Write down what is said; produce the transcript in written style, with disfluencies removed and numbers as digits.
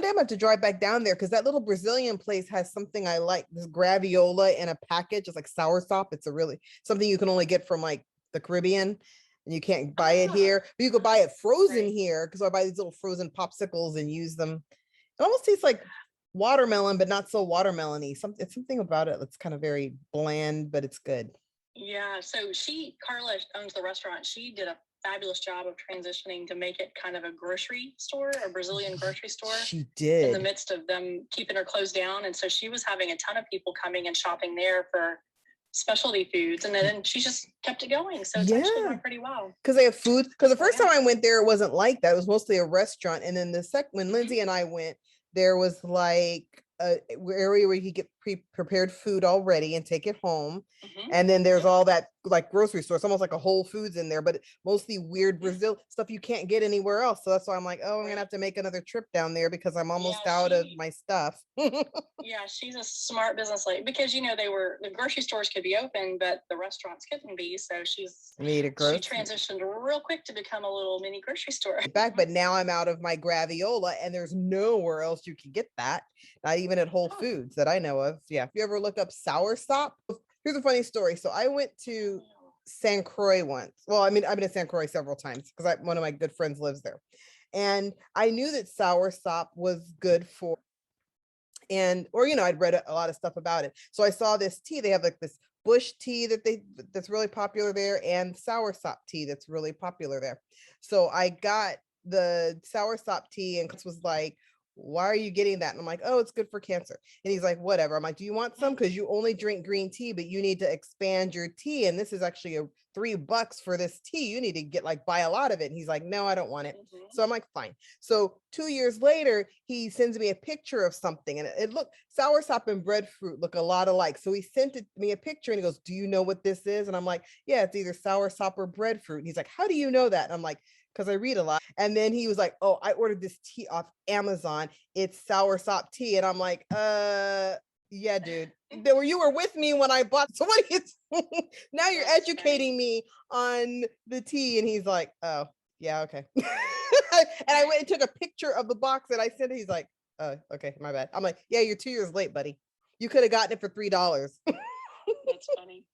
one day I'm going to have to drive back down there because that little Brazilian place has something I like. This graviola in a package. It's like soursop. It's a really something you can only get from like the Caribbean, and you can't buy it here. But you could buy it frozen here because I buy these little frozen popsicles and use them. It almost tastes like watermelon, but not so watermelon-y. It's something about it that's kind of very bland, but it's good. Yeah. So Carla owns the restaurant. She did a fabulous job of transitioning to make it kind of a grocery store, a Brazilian grocery store. She did. In the midst of them keeping her closed down. And so she was having a ton of people coming and shopping there for specialty foods. And then she just kept it going. So it's actually going pretty well. Because they have food. Because the first time I went there, it wasn't like that. It was mostly a restaurant. And then the second, when Lindsay and I went, there was like a area where you could get prepared food already and take it home. And then there's all that like grocery store. It's almost like a Whole Foods in there, but mostly weird Brazil stuff you can't get anywhere else. So that's why I'm like, oh, I'm gonna have to make another trip down there because I'm almost out of my stuff. Yeah, she's a smart business lady because the grocery stores could be open, but the restaurants couldn't be. So she transitioned real quick to become a little mini grocery store. But now I'm out of my graviola and there's nowhere else you can get that. Not even at Whole Foods that I know of. Yeah. If you ever look up soursop, here's a funny story. So I went to St. Croix once. Well, I've been to St. Croix several times because one of my good friends lives there. And I knew that soursop was good for, I'd read a lot of stuff about it. So I saw this tea. They have like this bush tea that's really popular there, and soursop tea that's really popular there. So I got the soursop tea, and Chris was like, why are you getting that? And I'm like, oh, it's good for cancer. And he's like, whatever. I'm like, do you want some? Because you only drink green tea, but you need to expand your tea. And this is actually $3 for this tea. You need to buy a lot of it. And he's like, no, I don't want it. So I'm like, fine. So 2 years later, he sends me a picture of something, and it looked, soursop and breadfruit look a lot alike. So he sent me a picture and he goes, do you know what this is? And I'm like, yeah, it's either soursop or breadfruit. And he's like, how do you know that? And I'm like, because I read a lot. And then he was like, oh, I ordered this tea off Amazon. It's soursop tea. And I'm like, yeah, dude. You were with me when I bought. So what is now you're educating me on the tea. And he's like, oh, yeah, okay. And I went and took a picture of the box that I sent. He's like, oh, okay, my bad. I'm like, yeah, you're 2 years late, buddy. You could have gotten it for $3. That's funny.